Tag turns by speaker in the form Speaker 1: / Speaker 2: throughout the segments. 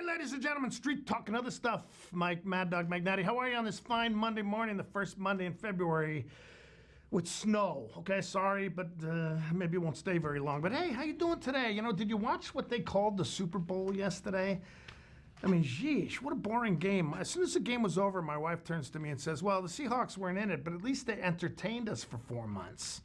Speaker 1: Ladies and gentlemen, street talk and other stuff. Mike Maddog Magnotti. How are you on this fine Monday morning, the first Monday in February with snow? Okay, sorry, but maybe it won't stay very long. But hey, how you doing today? You know, did you watch what they called the Super Bowl yesterday? I mean, geesh, what a boring game. As soon as the game was over, my wife turns to me and says, well, the Seahawks weren't in it, but at least they entertained us for 4 months.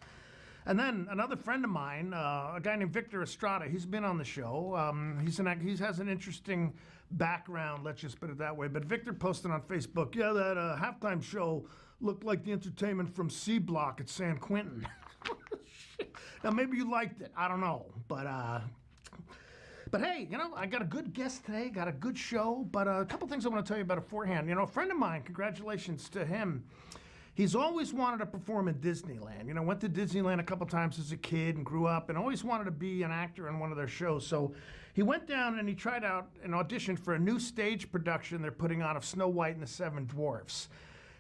Speaker 1: And then another friend of mine, a guy named Victor Estrada, he's been on the show. He has an interesting background, let's just put it that way. But Victor posted on Facebook, yeah, that halftime show looked like the entertainment from C Block at San Quentin. Now, maybe you liked it. I don't know. But hey, you know, I got a good guest today, got a good show. But a couple things I want to tell you about beforehand. You know, a friend of mine, congratulations to him. He's always wanted to perform in Disneyland. You know, went to Disneyland a couple times as a kid and grew up and always wanted to be an actor in one of their shows. So he went down and he tried out an audition for a new stage production they're putting on of Snow White and the Seven Dwarfs.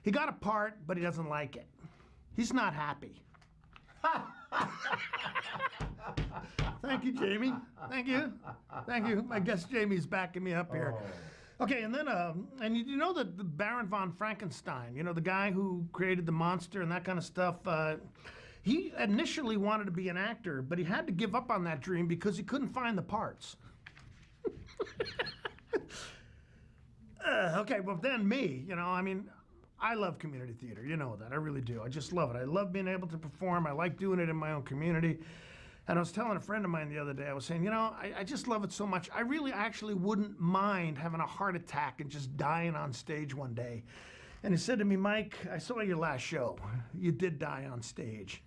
Speaker 1: He got a part, but he doesn't like it. He's not happy. Thank you, Jamie. Thank you. Thank you. My guest Jamie's backing me up here. Okay, and then, and you know that the Baron von Frankenstein, you know, the guy who created the monster and that kind of stuff, he initially wanted to be an actor, but he had to give up on that dream because he couldn't find the parts. Okay, well then me, you know, I mean, I love community theater, you know that, I really do. I just love it. I love being able to perform. I like doing it in my own community. And I was telling a friend of mine the other day, I was saying, you know, I just love it so much. I really actually wouldn't mind having a heart attack and just dying on stage one day. And he said to me, Mike, I saw your last show. You did die on stage.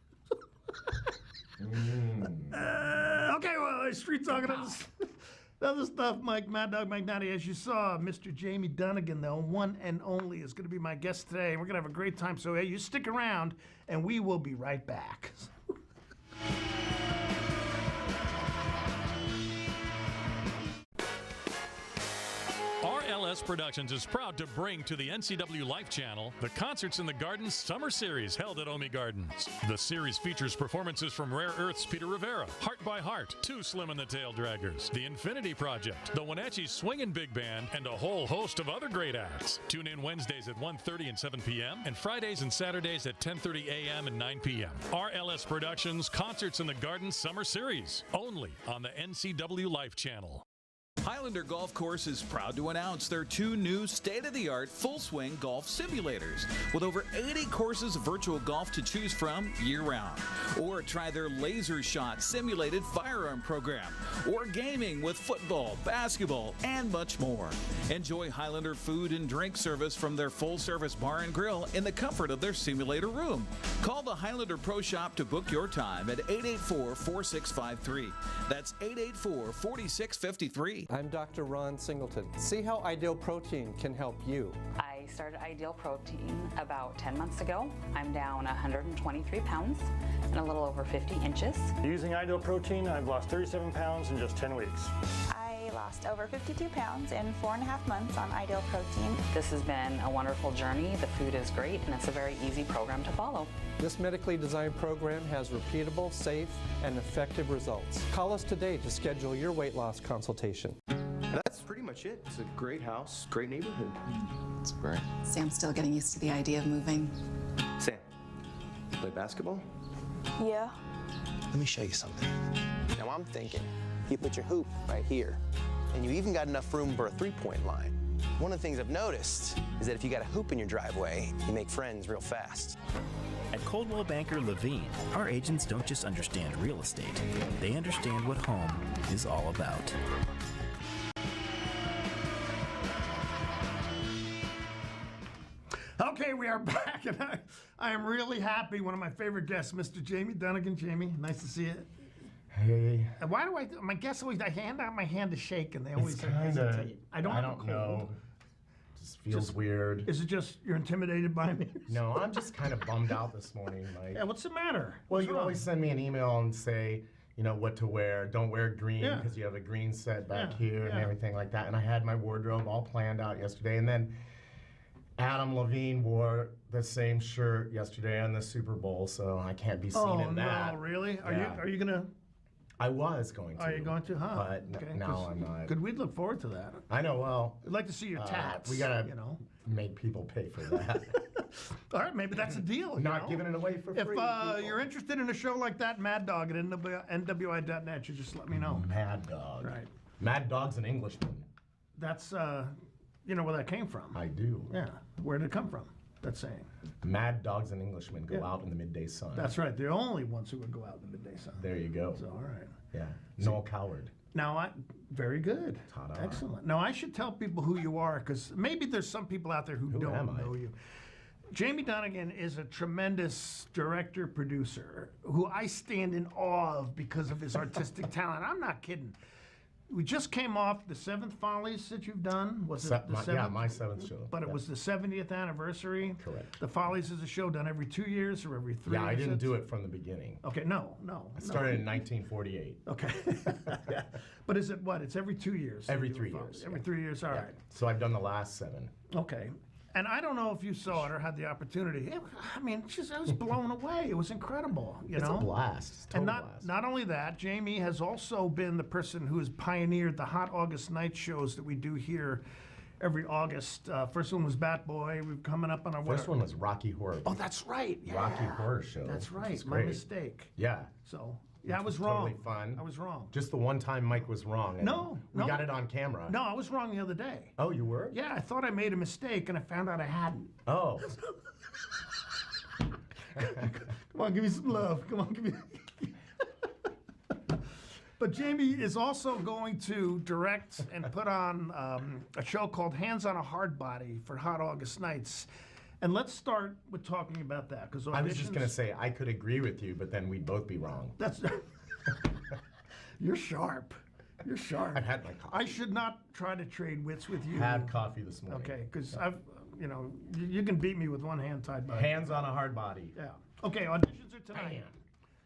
Speaker 1: Okay, well, street talking other stuff. Mike Maddog Magnotti, as you saw, Mr. Jaime Donegan, the one and only, is going to be my guest today. We're going to have a great time. So, hey, you stick around, and we will be right back.
Speaker 2: RLS Productions is proud to bring to the NCW Life Channel the Concerts in the Gardens Summer Series held at Omi Gardens. The series features performances from Rare Earth's Peter Rivera, Heart by Heart, Too Slim and the Tail Draggers, The Infinity Project, the Wenatchee Swingin' Big Band, and a whole host of other great acts. Tune in Wednesdays at 1:30 and 7 p.m. and Fridays and Saturdays at 10:30 a.m. and 9 p.m. RLS Productions Concerts in the Gardens Summer Series, only on the NCW Life Channel.
Speaker 3: Highlander Golf Course is proud to announce their 2 new state-of-the-art full-swing golf simulators with over 80 courses of virtual golf to choose from year-round. Or try their Laser Shot simulated firearm program, or gaming with football, basketball, and much more. Enjoy Highlander food and drink service from their full-service bar and grill in the comfort of their simulator room. Call the Highlander Pro Shop to book your time at 884-4653. That's 884-4653.
Speaker 4: I'm Dr. Ron Singleton. See how Ideal Protein can help you.
Speaker 5: I started Ideal Protein about 10 months ago. I'm down 123 pounds and a little over 50 inches.
Speaker 6: Using Ideal Protein, I've lost 37 pounds in just 10 weeks.
Speaker 7: I lost over 52 pounds in 4.5 months on Ideal Protein.
Speaker 5: This has been a wonderful journey. The food is great and it's a very easy program to follow.
Speaker 4: This medically designed program has repeatable, safe, and effective results. Call us today to schedule your weight loss consultation.
Speaker 8: That's pretty much it. It's a great house, great neighborhood. It's great.
Speaker 9: Sam's still getting used to the idea of moving.
Speaker 8: Sam, you play basketball?
Speaker 7: Yeah.
Speaker 8: Let me show you something. Now I'm thinking, you put your hoop right here, and you even got enough room for a three-point line. One of the things I've noticed is that if you got a hoop in your driveway, you make friends real fast.
Speaker 10: At Coldwell Banker Levine, our agents don't just understand real estate, they understand what home is all about.
Speaker 1: Okay, we are back, and I am really happy. One of my favorite guests, Mr. Jaime Donegan. Jamie, nice to see you.
Speaker 11: Hey.
Speaker 1: Why do my guests always, I hand out my hand to shake, and they always
Speaker 11: It's kinda,
Speaker 1: hesitate. I don't
Speaker 11: know. Just feels weird.
Speaker 1: Is it just you're intimidated by me?
Speaker 11: No, I'm just kind of bummed out this morning. Like,
Speaker 1: yeah, what's the matter?
Speaker 11: Well, you always send me an email and say, you know, what to wear. Don't wear green
Speaker 1: Yeah.
Speaker 11: because you have a green set back
Speaker 1: Yeah,
Speaker 11: here and
Speaker 1: yeah.
Speaker 11: everything like that. And I had my wardrobe all planned out yesterday. And then Adam Levine wore the same shirt yesterday on the Super Bowl, so I can't be seen in that.
Speaker 1: Oh, no, really?
Speaker 11: Yeah.
Speaker 1: Are you gonna?
Speaker 11: I was going to.
Speaker 1: Are you going to? Huh?
Speaker 11: But
Speaker 1: Okay,
Speaker 11: now
Speaker 1: 'cause
Speaker 11: I'm not.
Speaker 1: Good. We'd look forward to that.
Speaker 11: I know. Well,
Speaker 1: I'd like to see your tats.
Speaker 11: we gotta
Speaker 1: you know.
Speaker 11: make people pay for that.
Speaker 1: All right, maybe that's a deal. you
Speaker 11: Not
Speaker 1: know?
Speaker 11: giving it away for
Speaker 1: If
Speaker 11: free.
Speaker 1: you're interested in a show like that, Mad Dog at NWI.net, you just let me know.
Speaker 11: Mad Dog.
Speaker 1: Right.
Speaker 11: Mad Dog's an Englishman.
Speaker 1: That's you know where that came from.
Speaker 11: I do.
Speaker 1: Yeah. Where did it come from? That saying.
Speaker 11: Mad Dogs and Englishmen go
Speaker 1: Yeah.
Speaker 11: out in the midday sun.
Speaker 1: That's right. They're the only ones who would go out in the midday sun.
Speaker 11: There you go.
Speaker 1: So, all right.
Speaker 11: Yeah. Noel Coward.
Speaker 1: Now, very good.
Speaker 11: Ta-da.
Speaker 1: Excellent. Now, I should tell people who you are because maybe there's some people out there who
Speaker 11: Who
Speaker 1: don't
Speaker 11: am I?
Speaker 1: know you. Jaime Donegan is a tremendous director, producer who I stand in awe of because of his artistic talent. I'm not kidding. We just came off the 7th Follies that you've done. Was it the 7th?
Speaker 11: My 7th show.
Speaker 1: But it was the 70th anniversary.
Speaker 11: Correct.
Speaker 1: The Follies is a show done every 2 years or every 3 years.
Speaker 11: Yeah, I didn't do it from the beginning.
Speaker 1: Okay, no.
Speaker 11: I started in 1948.
Speaker 1: Okay. But is it what? It's every 2 years. that
Speaker 11: Every
Speaker 1: you do
Speaker 11: 3
Speaker 1: a Follies.
Speaker 11: years,
Speaker 1: Every
Speaker 11: yeah.
Speaker 1: 3 years, all
Speaker 11: Yeah.
Speaker 1: right.
Speaker 11: So I've done the last 7.
Speaker 1: Okay. And I don't know if you saw it or had the opportunity. I mean, I was blown away. It was incredible.
Speaker 11: It's a blast. It's a
Speaker 1: And
Speaker 11: total blast.
Speaker 1: not only that, Jaime has also been the person who has pioneered the Hot August Night shows that we do here every August. First one was Bat Boy. We're coming up on our
Speaker 11: First one was Rocky Horror.
Speaker 1: Oh, that's right. Yeah.
Speaker 11: Rocky Horror Show.
Speaker 1: That's
Speaker 11: which
Speaker 1: right.
Speaker 11: is
Speaker 1: My
Speaker 11: great.
Speaker 1: mistake.
Speaker 11: Yeah.
Speaker 1: So, yeah, I
Speaker 11: Which
Speaker 1: was
Speaker 11: was
Speaker 1: wrong.
Speaker 11: totally fun.
Speaker 1: I was wrong.
Speaker 11: Just the one time Mike was wrong. and
Speaker 1: No,
Speaker 11: We
Speaker 1: no.
Speaker 11: got it on camera.
Speaker 1: No, I was wrong the other day.
Speaker 11: Oh, you were?
Speaker 1: Yeah, I thought I made a mistake and I found out I hadn't.
Speaker 11: Oh.
Speaker 1: Come on, give me some love. Come on, give me. But Jaime is also going to direct and put on a show called Hands on a Hard Body for Hot August Nights. And let's start with talking about that because
Speaker 11: I was just going to say, I could agree with you, but then we'd both be wrong.
Speaker 1: That's you're sharp. You're sharp.
Speaker 11: I've had my coffee.
Speaker 1: I should not try to trade wits with you.
Speaker 11: Had coffee this morning.
Speaker 1: Okay, because you can beat me with one hand tied behind.
Speaker 11: Hands on a hard body.
Speaker 1: Yeah. Okay, auditions are tonight.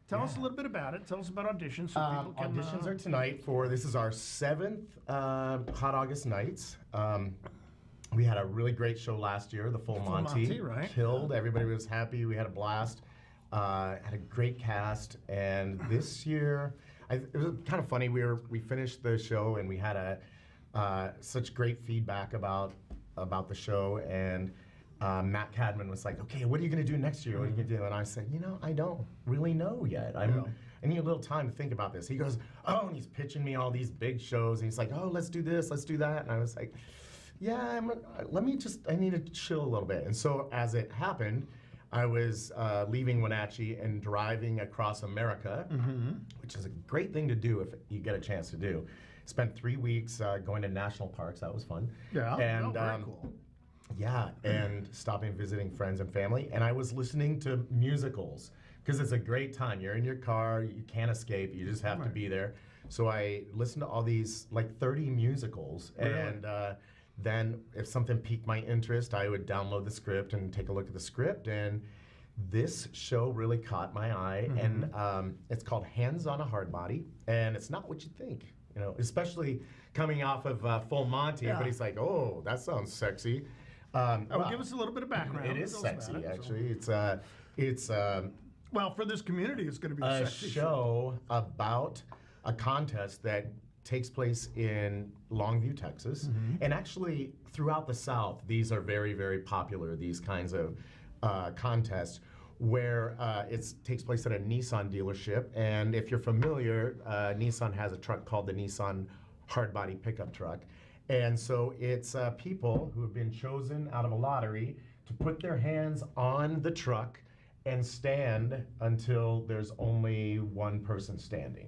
Speaker 1: Tell us a little bit about it. Tell us about auditions so people can...
Speaker 11: Auditions are tonight this is our 7th Hot August Nights. We had a really great show last year, the Full Monty.
Speaker 1: Right?
Speaker 11: Killed. Everybody was happy. We had a blast. Had a great cast. And this year, it was kind of funny. We finished the show and we had such great feedback about the show. And Matt Cadman was like, okay, what are you going to do next year? What are you going to do? And I said, I don't really know yet. I need a little time to think about this. He goes, oh, and he's pitching me all these big shows. And he's like, oh, let's do this, let's do that. And I was like, yeah, I need to chill a little bit. And so as it happened, I was leaving Wenatchee and driving across America, which is a great thing to do if you get a chance to do. Spent 3 weeks going to national parks. That was fun.
Speaker 1: Yeah,
Speaker 11: and
Speaker 1: very cool.
Speaker 11: Yeah, and stopping visiting friends and family. And I was listening to musicals because it's a great time. You're in your car, you can't escape, you just have to be there. So I listened to all these, like 30 musicals.
Speaker 1: Really?
Speaker 11: And then if something piqued my interest, I would download the script and take a look at the script. And this show really caught my eye. And it's called Hands on a Hard Body. And it's not what you think, especially coming off of Full Monty. Everybody's like, oh, that sounds sexy. Well,
Speaker 1: give us a little bit of background.
Speaker 11: It is
Speaker 1: Tell us about
Speaker 11: sexy,
Speaker 1: it,
Speaker 11: actually. It's
Speaker 1: well, for this community, it's going to be
Speaker 11: a
Speaker 1: sexy
Speaker 11: show about a contest that takes place in Longview, Texas. And actually, throughout the South, these are very, very popular, these kinds of contests, where it takes place at a Nissan dealership. And if you're familiar, Nissan has a truck called the Nissan Hardbody Pickup Truck. And so it's people who have been chosen out of a lottery to put their hands on the truck and stand until there's only one person standing.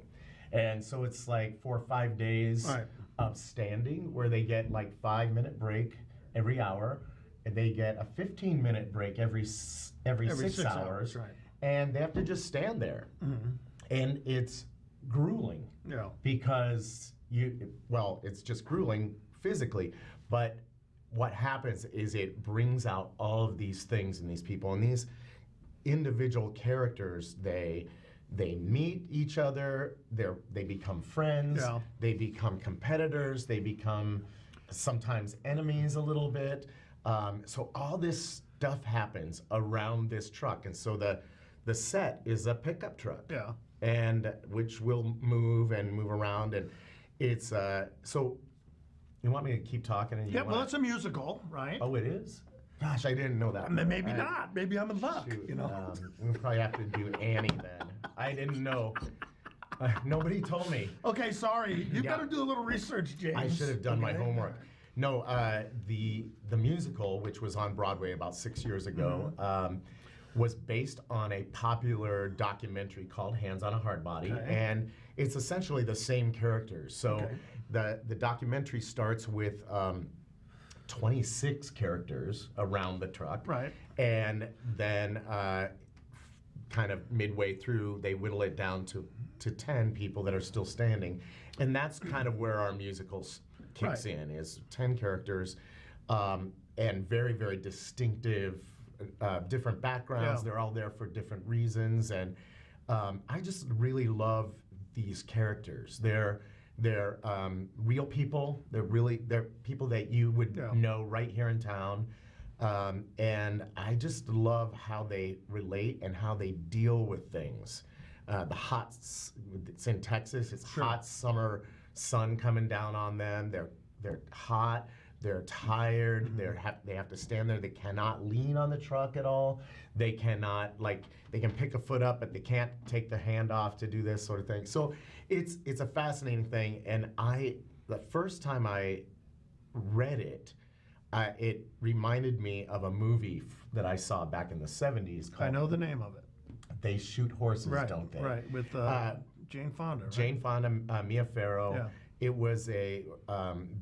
Speaker 11: And so it's like 4 or 5 days of standing where they get like 5-minute break every hour, and they get a 15-minute break every 6 hours.
Speaker 1: Right.
Speaker 11: And they have to just stand there. And it's grueling.
Speaker 1: Yeah.
Speaker 11: Because it's just grueling physically, but what happens is it brings out all of these things in these people, and these individual characters, they They meet each other. They become friends.
Speaker 1: Yeah.
Speaker 11: They become competitors. They become sometimes enemies a little bit. So all this stuff happens around this truck, and so the set is a pickup truck.
Speaker 1: Yeah.
Speaker 11: And which will move around, and it's so. You want me to keep talking? And you
Speaker 1: Yeah, well, it's a musical, right?
Speaker 11: Oh, it is? Gosh, I didn't know that.
Speaker 1: Maybe not. Maybe I'm in luck,
Speaker 11: Shoot,
Speaker 1: you know.
Speaker 11: We'll probably have to do Annie then. I didn't know. Nobody told me.
Speaker 1: Okay, sorry. You got to do a little research, James.
Speaker 11: I should have done my homework. No, the musical, which was on Broadway about 6 years ago, was based on a popular documentary called Hands on a Hard Body, and it's essentially the same characters. So the documentary starts with 26 characters around the truck,
Speaker 1: right?
Speaker 11: And then kind of midway through, they whittle it down to 10 people that are still standing, and that's kind of where our musicals kicks in, is 10 characters, and very, very distinctive, different backgrounds. They're all there for different reasons, and I just really love these characters. They're real people. They're people that you would know right here in town, and I just love how they relate and how they deal with things. It's in Texas. It's hot summer sun coming down on them. They're hot. They're tired. They have to stand there. They cannot lean on the truck at all. They cannot, they can pick a foot up, but they can't take the hand off to do this sort of thing. So it's a fascinating thing. And the first time I read it, it reminded me of a movie that I saw back in the 70s called,
Speaker 1: I know the name of it.
Speaker 11: They Shoot Horses, don't they?
Speaker 1: Right, with Jane Fonda. Right?
Speaker 11: Jane Fonda, Mia Farrow.
Speaker 1: Yeah.
Speaker 11: It was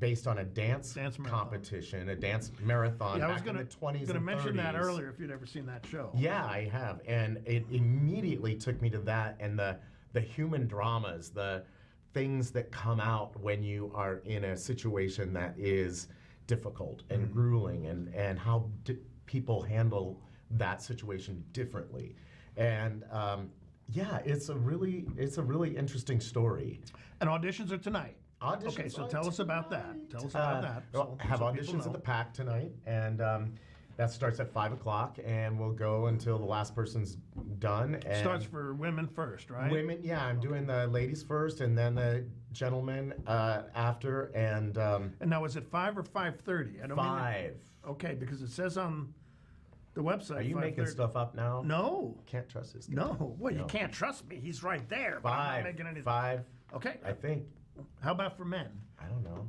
Speaker 11: based on a dance competition, a dance marathon back in the 20s and 30s.
Speaker 1: I was going to mention that earlier if you'd ever seen that show.
Speaker 11: Yeah, I have. And it immediately took me to that, and the human dramas, the things that come out when you are in a situation that is difficult and grueling, and how people handle that situation differently. And it's a really interesting story.
Speaker 1: And auditions are tonight.
Speaker 11: Okay,
Speaker 1: so tell us about that. Tell us about that.
Speaker 11: We'll have auditions at the PAC tonight, and that starts at 5 o'clock, and we'll go until the last person's done. And
Speaker 1: starts for women first, right?
Speaker 11: Women, yeah. I'm doing the ladies first, and then the gentlemen after. And
Speaker 1: now is it 5 or 5:30? I don't
Speaker 11: 5.
Speaker 1: Okay, because it says on the website.
Speaker 11: Are you making stuff up now?
Speaker 1: No.
Speaker 11: Can't trust this guy.
Speaker 1: No. Well, you can't trust me. He's right there.
Speaker 11: 5.
Speaker 1: I'm not making anything.
Speaker 11: 5.
Speaker 1: Okay.
Speaker 11: I think.
Speaker 1: How about for men?
Speaker 11: I don't know.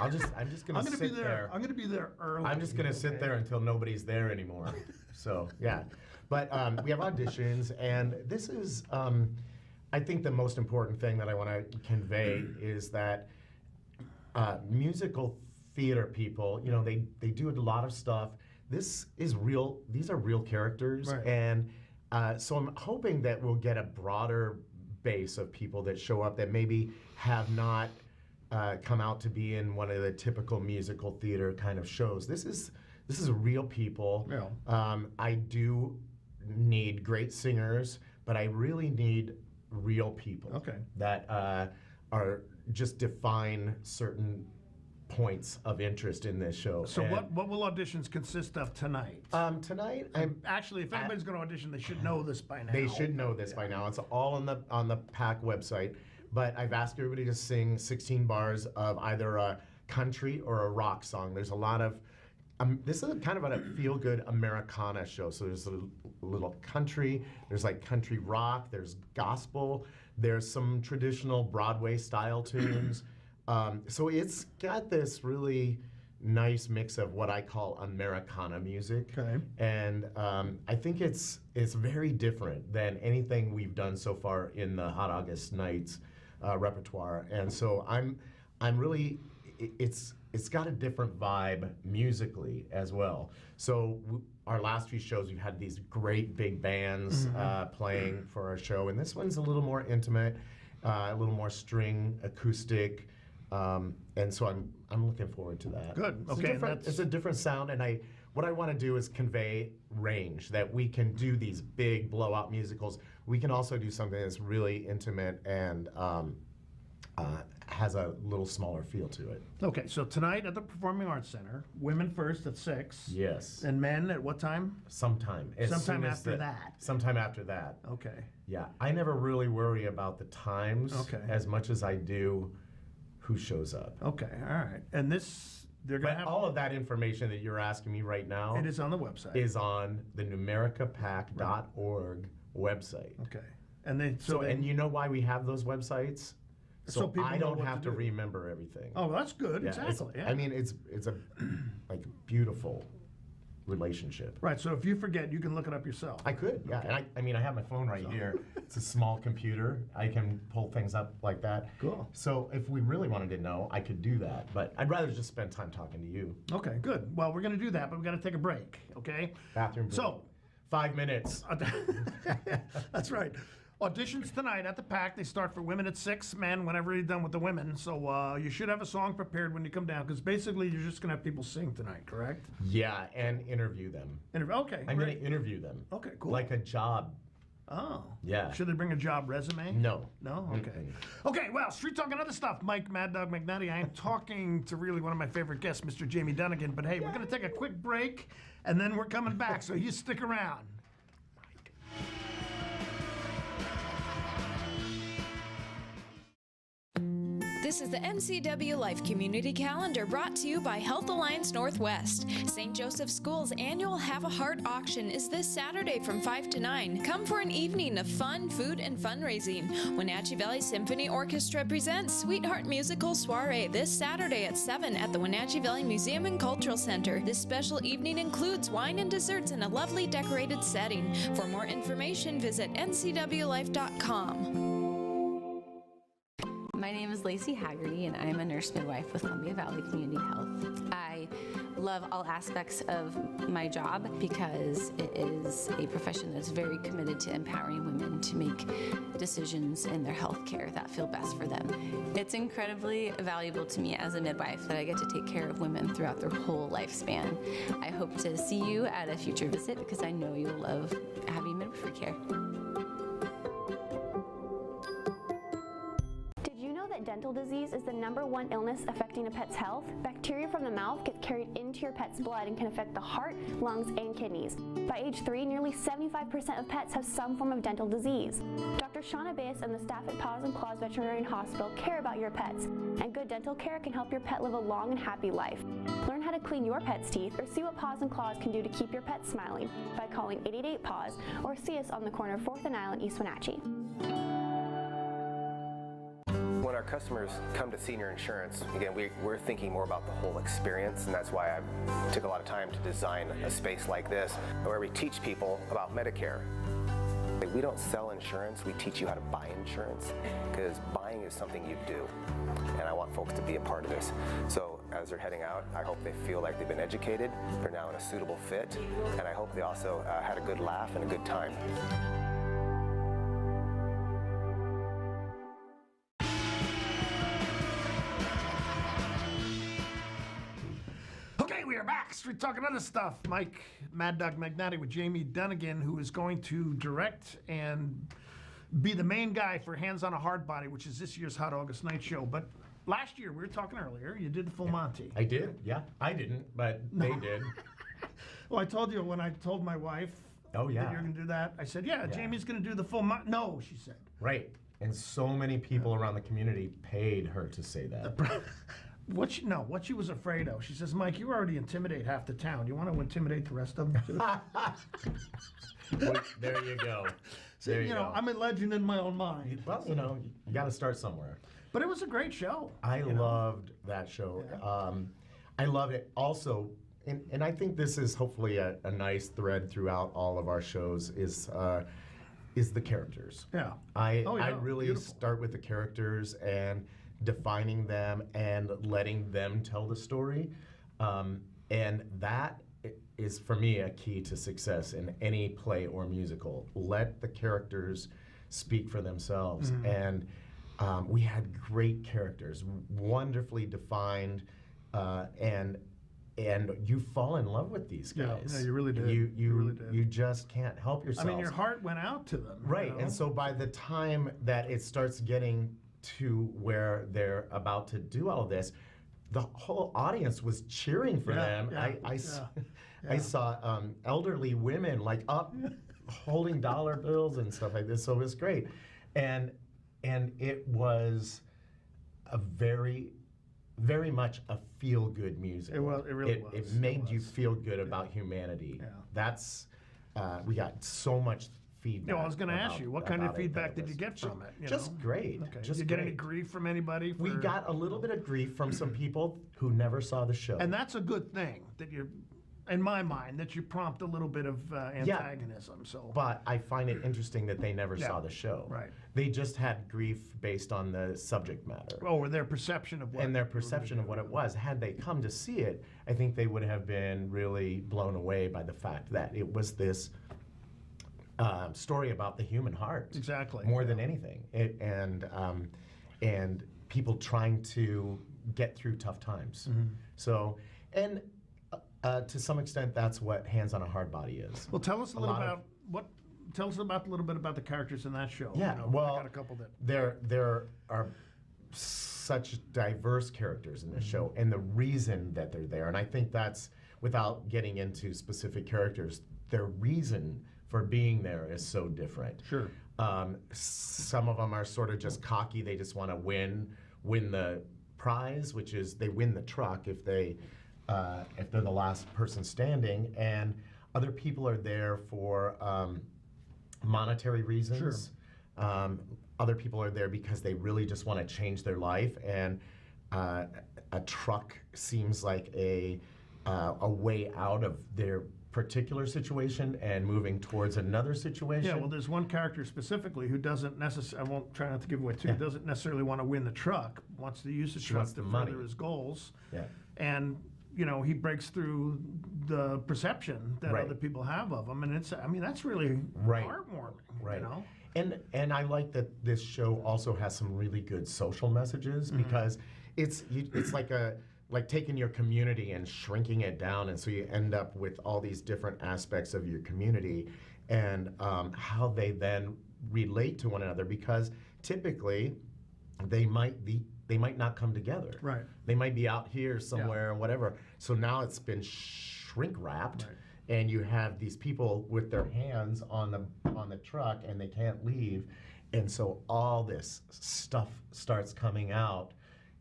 Speaker 11: I'm just gonna sit there.
Speaker 1: I'm gonna be there early.
Speaker 11: I'm just gonna sit there until nobody's there anymore. So yeah, but we have auditions, and this is I think the most important thing that I want to convey is that musical theater people, they do a lot of stuff. This is real. These are real characters, and so I'm hoping that we'll get a broader base of people that show up that maybe have not come out to be in one of the typical musical theater kind of shows. This is real people.
Speaker 1: Yeah.
Speaker 11: I do need great singers, but I really need real people that are just define certain points of interest in this show.
Speaker 1: So what will auditions consist of tonight?
Speaker 11: Tonight,
Speaker 1: actually, if anybody's going to audition, they should know this by now.
Speaker 11: They should know this by now. It's all on the PAC website. But I've asked everybody to sing 16 bars of either a country or a rock song. There's a lot of this is kind of a feel-good Americana show. So there's a little country. There's country rock. There's gospel. There's some traditional Broadway style tunes. So it's got this really nice mix of what I call Americana music.
Speaker 1: Okay.
Speaker 11: And I think it's very different than anything we've done so far in the Hot August Nights repertoire. And so I'm really, it's got a different vibe musically as well. So our last few shows, we've had these great big bands playing for our show. And this one's a little more intimate, a little more string, acoustic. And so I'm looking forward to that.
Speaker 1: Good.
Speaker 11: It's a different sound, and what I want to do is convey range, that we can do these big blowout musicals we can also do something that's really intimate and has a little smaller feel to it.
Speaker 1: Okay, so tonight at the Performing Arts Center, women first at 6.
Speaker 11: Yes.
Speaker 1: And men at what time?
Speaker 11: Sometime.
Speaker 1: Sometime after that.
Speaker 11: Sometime after that.
Speaker 1: Okay.
Speaker 11: Yeah, I never really worry about the times as much as I do who shows up.
Speaker 1: Okay, all right. And this, they're going to have...
Speaker 11: all of that information that you're asking me right now...
Speaker 1: It is on the website.
Speaker 11: ...is on the numericapac.org website.
Speaker 1: Okay. And they...
Speaker 11: And you know why we have those websites? So
Speaker 1: people
Speaker 11: I
Speaker 1: know
Speaker 11: don't
Speaker 1: what
Speaker 11: have
Speaker 1: to
Speaker 11: to
Speaker 1: do.
Speaker 11: remember everything.
Speaker 1: Oh, that's good.
Speaker 11: Yeah,
Speaker 1: Exactly. Yeah.
Speaker 11: I mean, it's a like beautiful relationship.
Speaker 1: Right, so if you forget, you can look it up yourself.
Speaker 11: I could, yeah.
Speaker 1: Okay.
Speaker 11: And I mean, I have my phone right here. It's a small computer. I can pull things up like that.
Speaker 1: Cool.
Speaker 11: So if we really wanted to know, I could do that. But I'd rather just spend time talking to you.
Speaker 1: Okay, good. Well, we're going to do that, but we've got to take a break, okay?
Speaker 11: Bathroom break.
Speaker 1: So...
Speaker 11: 5 minutes.
Speaker 1: That's right. Auditions tonight at the PAC. They start for women at 6, men whenever you're done with the women. So you should have a song prepared when you come down, because basically you're just going to have people sing tonight, correct?
Speaker 11: Yeah, and interview them.
Speaker 1: Okay,
Speaker 11: I'm going
Speaker 1: great.
Speaker 11: to interview them.
Speaker 1: Okay, cool.
Speaker 11: Like a job.
Speaker 1: Oh.
Speaker 11: Yeah.
Speaker 1: Should they bring a job resume?
Speaker 11: No.
Speaker 1: No? Okay. Okay, well, Street Talk and other stuff. Mike Maddog Magnotti. I am talking to really one of my favorite guests, Mr. Jaime Donegan. But hey, we're going to take a quick break, and then we're coming back, so you stick around.
Speaker 12: This is the NCW Life Community Calendar brought to you by Health Alliance Northwest. St. Joseph School's annual Have a Heart auction is this Saturday from 5 to 9. Come for an evening of fun, food, and fundraising. Wenatchee Valley Symphony Orchestra presents Sweetheart Musical Soiree this Saturday at 7 at the Wenatchee Valley Museum and Cultural Center. This special evening includes wine and desserts in a lovely decorated setting. For more information, visit ncwlife.com.
Speaker 13: My name is Lacey Haggerty, and I'm a nurse midwife with Columbia Valley Community Health. I love all aspects of my job because it is a profession that's very committed to empowering women to make decisions in their health care that feel best for them. It's incredibly valuable to me as a midwife that I get to take care of women throughout their whole lifespan. I hope to see you at a future visit because I know you'll love having midwifery care.
Speaker 14: Dental disease is the #1 illness affecting a pet's health. Bacteria from the mouth gets carried into your pet's blood and can affect the heart, lungs, and kidneys. By age 3, nearly 75% of pets have some form of dental disease. Dr. Shauna Bass and the staff at Paws and Claws Veterinary Hospital care about your pets, and good dental care can help your pet live a long and happy life. Learn how to clean your pet's teeth or see what Paws and Claws can do to keep your pet smiling by calling 888-PAWS or see us on the corner of 4th and Island, East Wenatchee.
Speaker 8: When our customers come to senior insurance, again, we're thinking more about the whole experience, and that's why I took a lot of time to design a space like this where we teach people about Medicare. We don't sell insurance, we teach you how to buy insurance, because buying is something you do, and I want folks to be a part of this. So as they're heading out, I hope they feel like they've been educated, they're now in a suitable fit, and I hope they also had a good laugh and a good time.
Speaker 1: We are back. Street Talking other stuff. Mike Maddog Magnotti with Jaime Donegan, who is going to direct and be the main guy for Hands on a Hard Body, which is this year's Hot August Night Show. But last year, we were talking earlier, you did the full Monty.
Speaker 11: I did, yeah. I didn't, but they did.
Speaker 1: Well, I told you when I told my wife that you're going to do that, I said, yeah. Jamie's going to do the full Monty. No, she said.
Speaker 11: Right. And so many people around the community paid her to say that.
Speaker 1: What she was afraid of. She says, Mike, you already intimidate half the town. You want to intimidate the rest of them too?
Speaker 11: Well, there you go.
Speaker 1: See, you know, I'm a legend in my own mind.
Speaker 11: Well, you know, you got to start somewhere.
Speaker 1: But it was a great show.
Speaker 11: I loved that show. Yeah. I love it. Also, and I think this is hopefully a nice thread throughout all of our shows is the characters.
Speaker 1: Yeah.
Speaker 11: I really start with the characters and defining them and letting them tell the story. And that is, for me, a key to success in any play or musical. Let the characters speak for themselves. And we had great characters, wonderfully defined, and you fall in love with these guys.
Speaker 1: Yeah, you really did.
Speaker 11: You
Speaker 1: really did.
Speaker 11: You just can't help yourself.
Speaker 1: I mean, your heart went out to them.
Speaker 11: Right,
Speaker 1: you know?
Speaker 11: and so by the time that it starts getting to where they're about to do all of this, the whole audience was cheering for them. I saw elderly women like up holding dollar bills and stuff like this, so it was great. And it was a very much a feel-good music.
Speaker 1: It really was.
Speaker 11: It made you feel good about humanity.
Speaker 1: Yeah.
Speaker 11: That's we got so much feedback.
Speaker 1: Yeah, well, I was going to ask you, what kind of feedback did you get from it? You
Speaker 11: just
Speaker 1: know?
Speaker 11: great.
Speaker 1: Okay.
Speaker 11: Just
Speaker 1: did you get any
Speaker 11: great.
Speaker 1: grief from anybody?
Speaker 11: We got a little bit of grief from some people who never saw the show.
Speaker 1: And that's a good thing, that you're, in my mind, that you prompt a little bit of antagonism. So,
Speaker 11: but I find it interesting that they never saw the show.
Speaker 1: Right.
Speaker 11: They just had grief based on the subject matter.
Speaker 1: Or their perception of what.
Speaker 11: And their perception of what it was. Had they come to see it, I think they would have been really blown away by the fact that it was this story about the human heart.
Speaker 1: Exactly.
Speaker 11: More than anything. And people trying to get through tough times.
Speaker 1: Mm-hmm.
Speaker 11: So, and to some extent, that's what Hands on a Hard Body is.
Speaker 1: Well, tell us a little about Tell us a little bit about the characters in that show.
Speaker 11: Yeah,
Speaker 1: you know,
Speaker 11: well,
Speaker 1: I got a couple that
Speaker 11: there are such diverse characters in this show, and the reason that they're there, and I think that's, without getting into specific characters, their reason for being there is so different.
Speaker 1: Sure.
Speaker 11: Some of them are sort of just cocky; they just want to win the prize, which is they win the truck if they're the last person standing, and other people are there for monetary reasons. Sure. Other people are there because they really just want to change their life, and a truck seems like a way out of their particular situation and moving towards another situation.
Speaker 1: Yeah, well, there's one character specifically who doesn't necessarily, I won't try not to give away too, doesn't necessarily want to win the truck, wants to use the truck to further his goals.
Speaker 11: Yeah.
Speaker 1: And, you know, he breaks through the perception that other people have of him, and that's really heartwarming.
Speaker 11: Right.
Speaker 1: You know?
Speaker 11: And I like that this show also has some really good social messages, because it's like taking your community and shrinking it down, and so you end up with all these different aspects of your community and how they then relate to one another, because typically they might not come together.
Speaker 1: Right.
Speaker 11: They might be out here somewhere or whatever. So now it's been shrink wrapped.
Speaker 1: Right.
Speaker 11: And you have these people with their hands on the truck, and they can't leave, and so all this stuff starts coming out,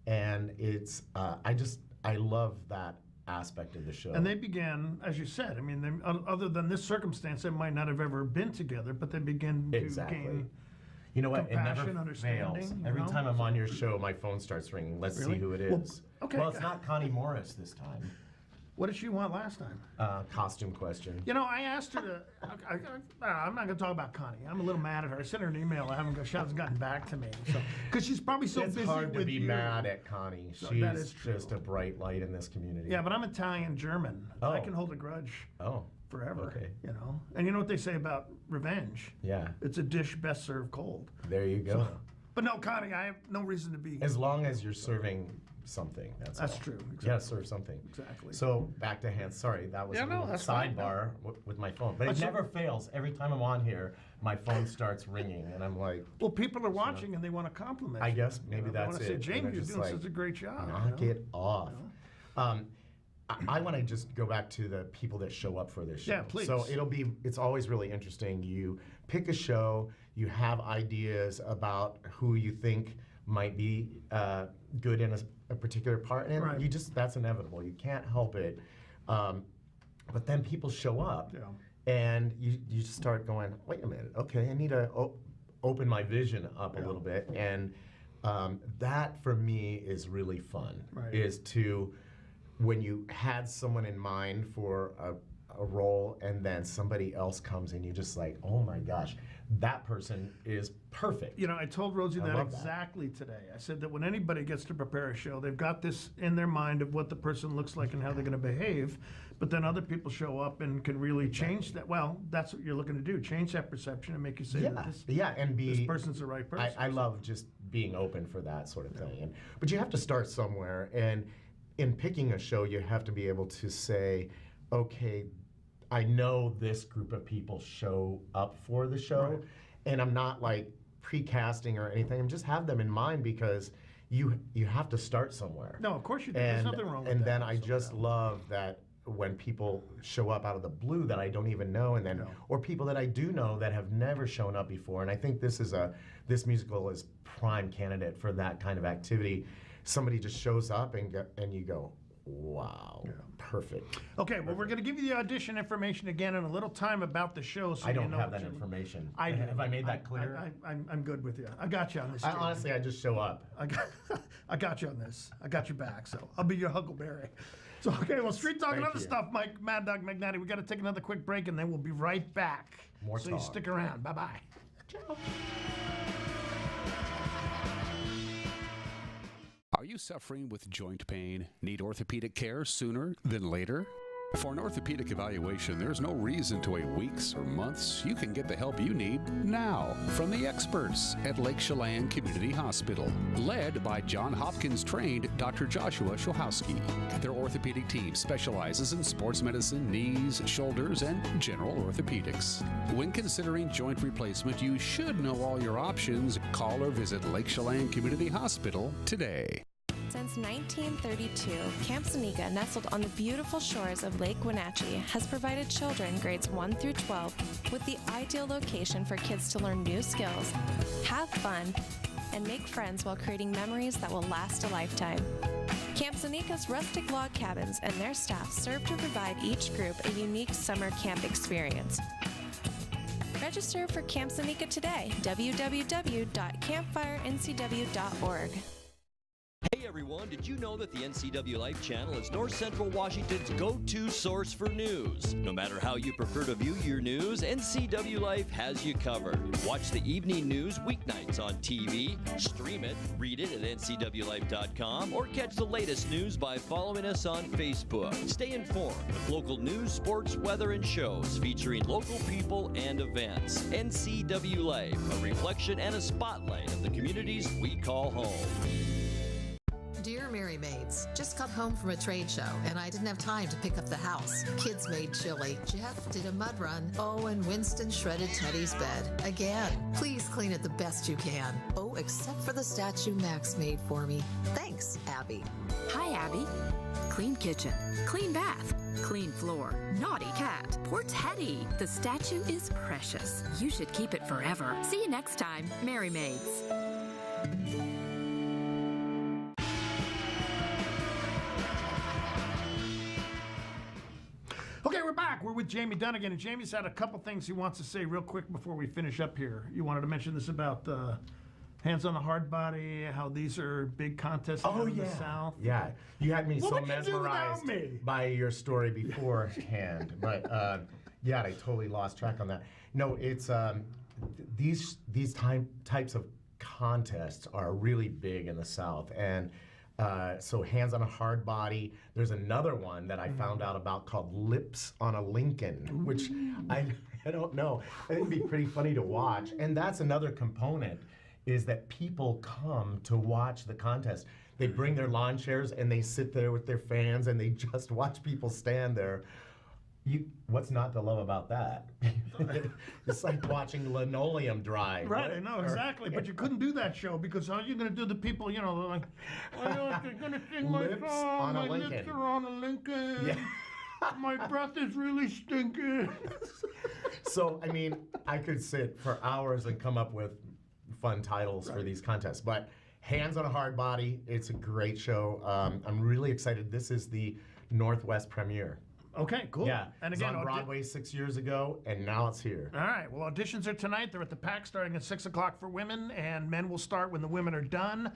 Speaker 11: and it's I love that aspect of the show.
Speaker 1: And they began, as you said, I mean, other than this circumstance, they might not have ever been together, but they begin to gain.
Speaker 11: You know what? It
Speaker 1: compassion,
Speaker 11: never
Speaker 1: understanding.
Speaker 11: fails. Every time I'm on your show, my phone starts ringing. Let's see who it is.
Speaker 1: Well, okay.
Speaker 11: Well, it's not Connie Morris this time.
Speaker 1: What did she want last time?
Speaker 11: Costume question.
Speaker 1: You know, I asked her to. I'm not going to talk about Connie. I'm a little mad at her. I sent her an email. She hasn't gotten back to me. So, because she's probably so busy with you.
Speaker 11: It's hard to be mad at Connie.
Speaker 1: So
Speaker 11: she's just a bright light in this community.
Speaker 1: Yeah, but I'm Italian German.
Speaker 11: Oh.
Speaker 1: I can hold a grudge.
Speaker 11: Oh.
Speaker 1: Forever.
Speaker 11: Okay.
Speaker 1: You know, and you know what they say about revenge?
Speaker 11: Yeah.
Speaker 1: It's a dish best served cold.
Speaker 11: There you go.
Speaker 1: So, but no, Connie, I have no reason to be.
Speaker 11: As long as you're serving something. That's all.
Speaker 1: true. Exactly.
Speaker 11: Yeah, serve something.
Speaker 1: Exactly.
Speaker 11: So back to Hands. Sorry, that was a little sidebar with my phone. But it never fails. Every time I'm on here, my phone starts ringing, and I'm like...
Speaker 1: Well, people are watching, and they want to compliment you.
Speaker 11: I guess maybe that's
Speaker 1: it. They want to say, Jamie, you're doing such a great job.
Speaker 11: Knock it off. I want to just go back to the people that show up for this show.
Speaker 1: Yeah, please.
Speaker 11: So it's always really interesting. You pick a show, you have ideas about who you think might be good in a particular part, and that's inevitable. You can't help it. But then people show up, and you just start going, wait a minute, okay, I need to open my vision up a little bit, and that for me is really fun. Is to, when you had someone in mind for a role, and then somebody else comes in, you're just like, oh my gosh, that person is perfect.
Speaker 1: You know, I told Rosie that exactly today. I said that when anybody gets to prepare a show, they've got this in their mind of what the person looks like and how they're going to behave, but then other people show up and can really change that. Well, that's what you're looking to do, change that perception and make you say that this person's the right person.
Speaker 11: I love just being open for that sort of thing. But you have to start somewhere, and in picking a show, you have to be able to say, okay, I know this group of people show up for the show,
Speaker 1: Right.
Speaker 11: and I'm not like pre-casting or anything. I'm just have them in mind because you have to start somewhere.
Speaker 1: No, of course you do. There's nothing wrong with
Speaker 11: and
Speaker 1: that.
Speaker 11: then I just love that when people show up out of the blue that I don't even know, and then or people that I do know that have never shown up before. And I think this musical is prime candidate for that kind of activity. Somebody just shows up and you go, wow, perfect.
Speaker 1: Okay, well, we're going to give you the audition information again in a little time about the show. So
Speaker 11: I don't
Speaker 1: you know
Speaker 11: have that
Speaker 1: what you-
Speaker 11: information.
Speaker 1: I do.
Speaker 11: Have I made that clear?
Speaker 1: I'm good with you. I got you on this.
Speaker 11: Honestly, I just show up.
Speaker 1: I got you on this. I got your back, so I'll be your Huckleberry. So, okay, well, Street Talk and
Speaker 11: Thank
Speaker 1: other
Speaker 11: you.
Speaker 1: stuff, Mike Maddog Magnotti. We got to take another quick break, and then we'll be right back.
Speaker 11: More
Speaker 1: so you
Speaker 11: talk.
Speaker 1: stick around. Bye-bye. Ciao.
Speaker 15: Are you suffering with joint pain? Need orthopedic care sooner than later? For an orthopedic evaluation, there's no reason to wait weeks or months. You can get the help you need now from the experts at Lake Chelan Community Hospital, led by John Hopkins-trained Dr. Joshua Shohowski. Their orthopedic team specializes in sports medicine, knees, shoulders, and general orthopedics. When considering joint replacement, you should know all your options. Call or visit Lake Chelan Community Hospital today.
Speaker 16: Since 1932, Camp Seneca, nestled on the beautiful shores of Lake Wenatchee, has provided children grades 1 through 12 with the ideal location for kids to learn new skills, have fun, and make friends while creating memories that will last a lifetime. Camp Seneca's rustic log cabins and their staff serve to provide each group a unique summer camp experience. Register for Camp Seneca today, www.campfirencw.org.
Speaker 17: Hey everyone, did you know that the NCW Life channel is North Central Washington's go-to source for news? No matter how you prefer to view your news, NCW Life has you covered. Watch the evening news weeknights on TV, stream it, read it at ncwlife.com, or catch the latest news by following us on Facebook. Stay informed with local news, sports, weather, and shows featuring local people and events. NCW Life, a reflection and a spotlight of the communities we call home.
Speaker 18: Dear Mary Maids, just got home from a trade show and I didn't have time to pick up the house. Kids made chili. Jeff did a mud run. Oh, and Winston shredded Teddy's bed. Again, please clean it the best you can. Oh, except for the statue Max made for me. Thanks, Abby.
Speaker 19: Hi, Abby. Clean kitchen, clean bath, clean floor, naughty cat, poor Teddy. The statue is precious. You should keep it forever. See you next time, Mary Maids.
Speaker 1: Okay, we're back. We're with Jaime Donegan, and Jamie's had a couple things he wants to say real quick before we finish up here. You wanted to mention this about Hands on the Hard Body, how these are big contests in the South.
Speaker 11: Yeah, you had me
Speaker 1: What
Speaker 11: so
Speaker 1: would you do without
Speaker 11: mesmerized
Speaker 1: me?
Speaker 11: by your story beforehand, but yeah, I totally lost track on that. No, it's these types of contests are really big in the South, and so Hands on a Hard Body. There's another one that I found out about called Lips on a Lincoln, which I don't know. I think it'd be pretty funny to watch, and that's another component. Is that people come to watch the contest. They bring their lawn chairs and they sit there with their fans and they just watch people stand there. What's not to love about that? It's like watching linoleum dry.
Speaker 1: Right, I know, exactly. But you couldn't do that show because how are you going to do the people, you know, they're like, oh, they're going to sing my
Speaker 11: Lips
Speaker 1: song,
Speaker 11: on a
Speaker 1: my
Speaker 11: Lincoln.
Speaker 1: lips are on a Lincoln.
Speaker 11: Yeah.
Speaker 1: My breath is really stinking.
Speaker 11: So, I mean, I could sit for hours and come up with fun titles for these contests. But Hands on a Hard Body, it's a great show. I'm really excited. This is the Northwest premiere.
Speaker 1: Okay, cool.
Speaker 11: Yeah,
Speaker 1: And
Speaker 11: it was
Speaker 1: again,
Speaker 11: on Broadway 6 years ago, and now it's here.
Speaker 1: All right. Well, auditions are tonight. They're at the PAC starting at 6 o'clock for women, and men will start when the women are done.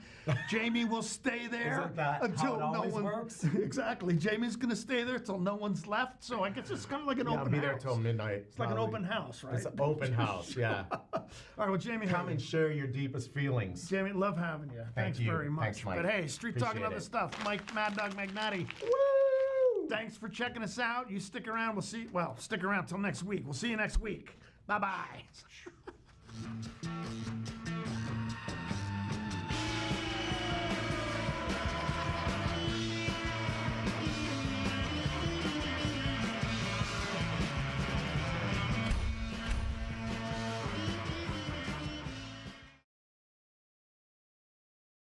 Speaker 1: Jamie will stay there
Speaker 11: Isn't that
Speaker 1: until
Speaker 11: how it
Speaker 1: no
Speaker 11: always
Speaker 1: one
Speaker 11: works?
Speaker 1: Exactly. Jamie's going to stay there until no one's left. So I guess it's kind of like an
Speaker 11: Yeah,
Speaker 1: open
Speaker 11: I'll be there
Speaker 1: house.
Speaker 11: till midnight.
Speaker 1: It's like an
Speaker 11: probably.
Speaker 1: open house, right?
Speaker 11: It's an open house, yeah.
Speaker 1: All right. Well, Jamie,
Speaker 11: Come and share your deepest feelings.
Speaker 1: Jamie, love having you. Thanks
Speaker 11: you.
Speaker 1: very much.
Speaker 11: Thanks, Mike.
Speaker 1: But hey, Street Talk and
Speaker 11: Appreciate
Speaker 1: other
Speaker 11: it.
Speaker 1: stuff. Mike Maddog Magnotti. Thanks for checking us out. You stick around. We'll see. Well, stick around till next week. We'll see you next week. Bye-bye.